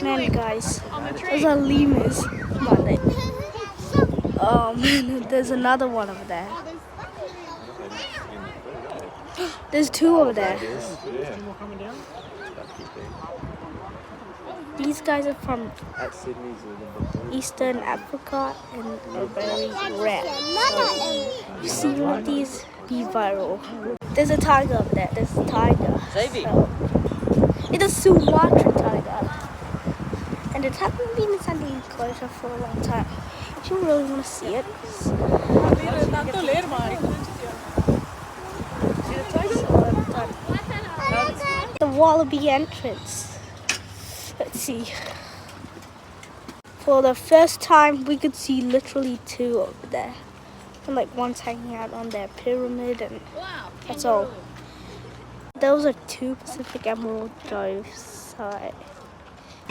Man, guys, those are lemurs. Come on, then. Oh man, there's another one over there. There's two over there. These guys are from Eastern Africa and are very rare. So if you see one of these, be viral. There's a tiger over there. There's a tiger. So, it's a Sumatran tiger. And it hasn't been in Sandy enclosure for a long time. If you really want to see it, the wallaby entrance. Let's see. For the first time, we could see literally two over there. And like one's hanging out on their pyramid, and that's all. Those are two Pacific Emerald doves.